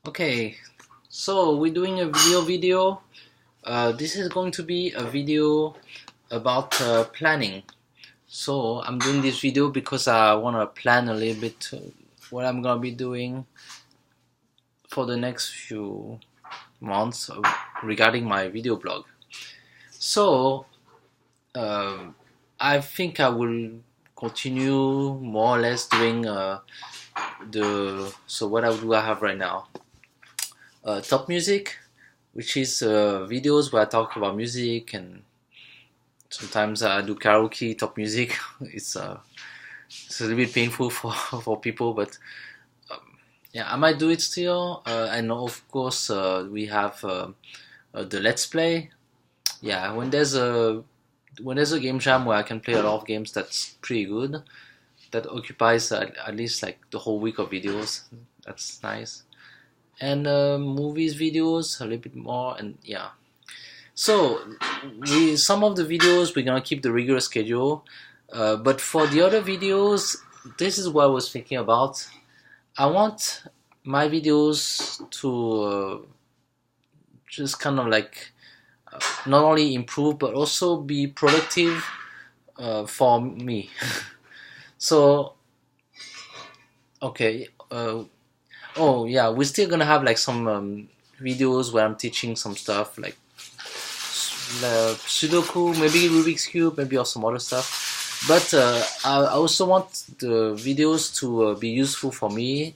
Okay, so we're doing a video. This is going to be a video about planning. So I'm doing this video because I want to plan a little bit what I'm gonna be doing for the next few months regarding my video blog. So I think I will continue more or less doing what do I have right now? Top music, which is videos where I talk about music, and sometimes I do karaoke top music. It's a little bit painful for for people, but um, yeah, I might do it still. And of course, we have the Let's Play. Yeah, when there's a game jam where I can play a lot of games, that's pretty good. That occupies at least like the whole week of videos. That's nice. And movies videos a little bit more, and yeah. So some of the videos we're gonna keep the regular schedule, but for the other videos, this is what I was thinking about. I want my videos to just kind of like not only improve but also be productive for me. So okay. Oh yeah, we're still gonna have like some videos where I'm teaching some stuff like Sudoku, maybe Rubik's Cube, maybe or some other stuff. But I also want the videos to be useful for me.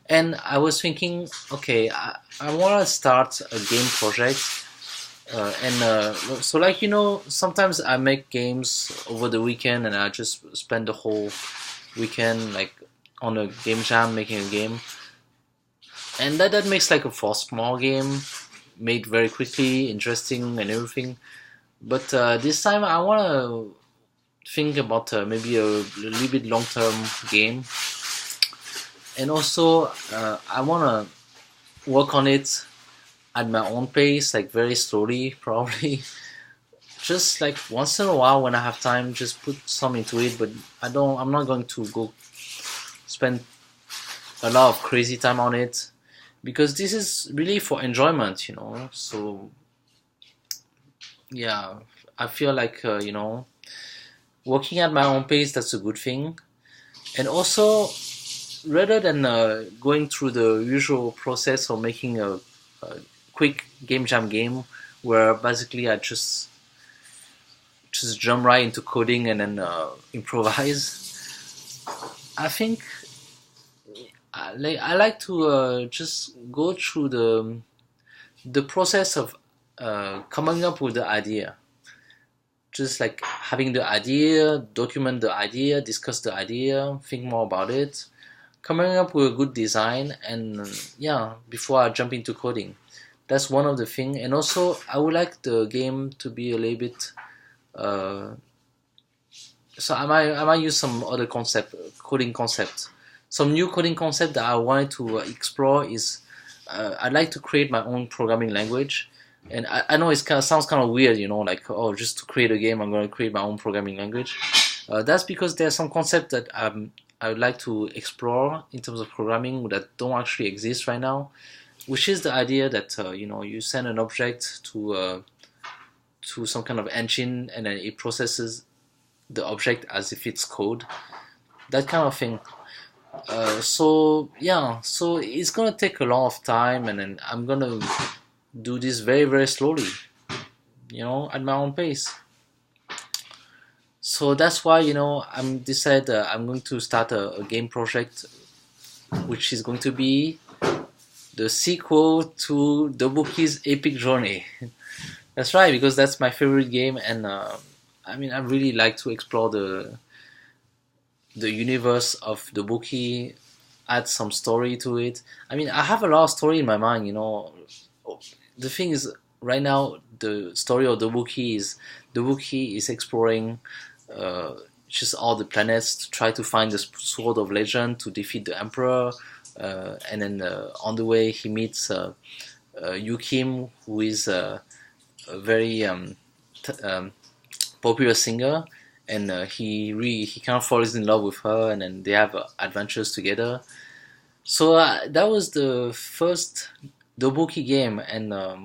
And I was thinking, okay, I want to start a game project. So like, sometimes I make games over the weekend and I just spend the whole weekend like on a game jam making a game. And that makes like a for small game made very quickly, interesting and everything. But this time I want to think about maybe a little bit long-term game. And also I want to work on it at my own pace, like very slowly probably. Just like once in a while when I have time, just put some into it, but I'm not going to go spend a lot of crazy time on it, because this is really for enjoyment, so yeah, I feel like working at my own pace, that's a good thing. And also, rather than going through the usual process of making a quick game jam game where basically I just jump right into coding and then improvise, I think I like to just go through the process of coming up with the idea. Just like having the idea, document the idea, discuss the idea, think more about it, coming up with a good design, and yeah, before I jump into coding. That's one of the thing. And also, I would like the game to be a little bit. So I might use some other coding concept. Some new coding concept that I wanted to explore is I'd like to create my own programming language. And I know it sounds kind of weird, like, oh, just to create a game, I'm going to create my own programming language. That's because there's some concept that I would like to explore in terms of programming that don't actually exist right now, which is the idea that you send an object to some kind of engine, and then it processes the object as if it's code. That kind of thing. So yeah, so it's gonna take a lot of time, and then I'm gonna do this very very slowly, at my own pace. So that's why I'm decided I'm going to start a game project, which is going to be the sequel to Dobuki's Epic Journey. That's right, because that's my favorite game, and I really like to explore the universe of Dobuki, add some story to it. I have a lot of story in my mind, The thing is, right now, the story of Dobuki is exploring just all the planets to try to find the Sword of Legend to defeat the Emperor, and then on the way he meets Yukim, who is a very popular singer, and he kind of falls in love with her, and then they have adventures together. So that was the first Dobuki game, and uh,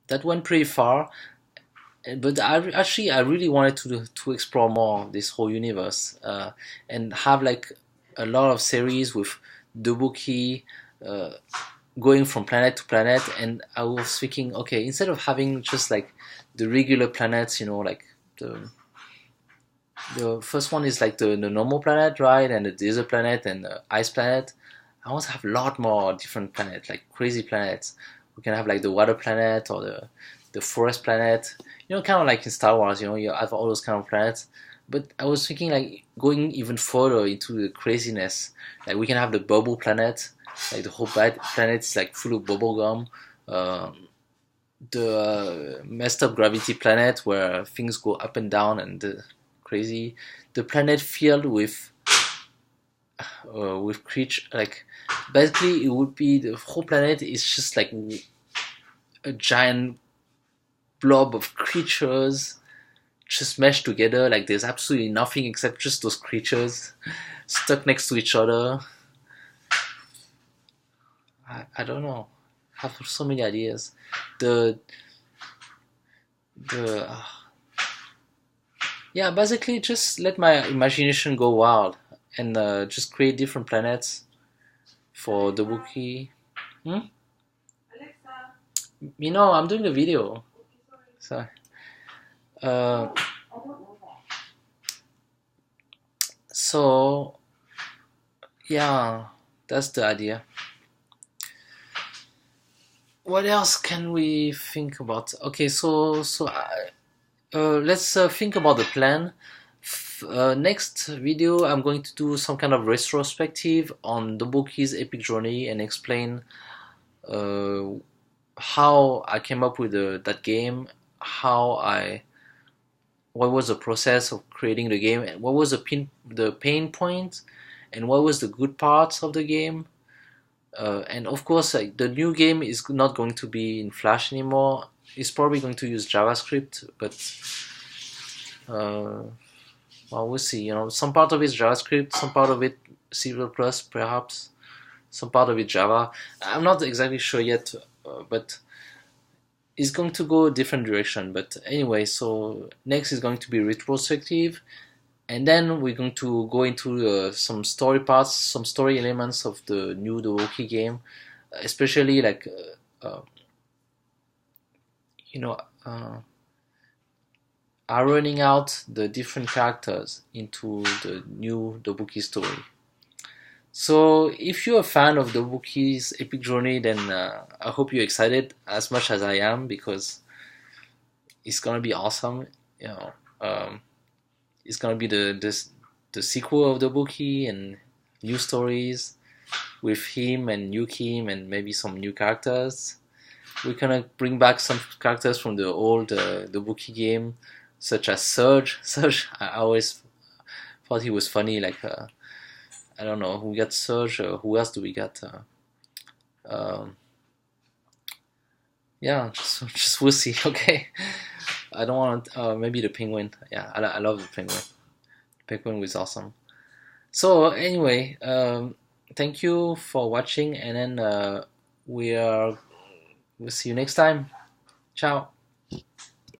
that went pretty far. But I really wanted to explore more this whole universe, and have like a lot of series with Dobuki uh, going from planet to planet. And I was thinking, okay, instead of having just like the regular planets, like the first one is like the normal planet, right, and the desert planet and the ice planet. I want to have a lot more different planets, like crazy planets. We can have like the water planet or the forest planet. Kind of like in Star Wars. You have all those kind of planets. But I was thinking like going even further into the craziness. Like we can have the bubble planet, like the whole planet is like full of bubble gum. Um, the messed up gravity planet where things go up and down and crazy. The planet filled with creature, like basically it would be the whole planet is just like a giant blob of creatures just meshed together. Like there's absolutely nothing except just those creatures stuck next to each other. I don't know. I have so many ideas. The the Yeah, basically just let my imagination go wild and just create different planets for the Wookiee. Hmm? I'm doing the video. So, uh, so yeah, that's the idea. What else can we think about? Okay, let's think about the plan. Next video, I'm going to do some kind of retrospective on Dobuki's epic journey and explain uh, how I came up with that game, what was the process of creating the game, and what was the pain point, and what was the good parts of the game. And of course, like the new game is not going to be in Flash anymore. It's probably going to use JavaScript, but well, we'll see. Some part of it is JavaScript, some part of it C++, perhaps, some part of it Java. I'm not exactly sure yet, but it's going to go a different direction. But anyway, so next is going to be retrospective, and then we're going to go into some story parts, some story elements of the new Dobuki game, especially like you know ironing out the different characters into the new Dobuki story. So if you're a fan of Dobuki's epic journey, then I hope you're excited as much as I am, because it's gonna be awesome. It's gonna be the sequel of Dobuki and new stories with him and new Kim and maybe some new characters. We're gonna bring back some characters from the old Dobuki game, such as Surge. Surge, I always thought he was funny. Like I don't know, we got Surge. Who else do we got? Um, yeah, just we'll see. Okay, I don't want maybe the Penguin. Yeah, I love the Penguin. The Penguin was awesome. So anyway, thank you for watching, and then we'll see you next time. Ciao.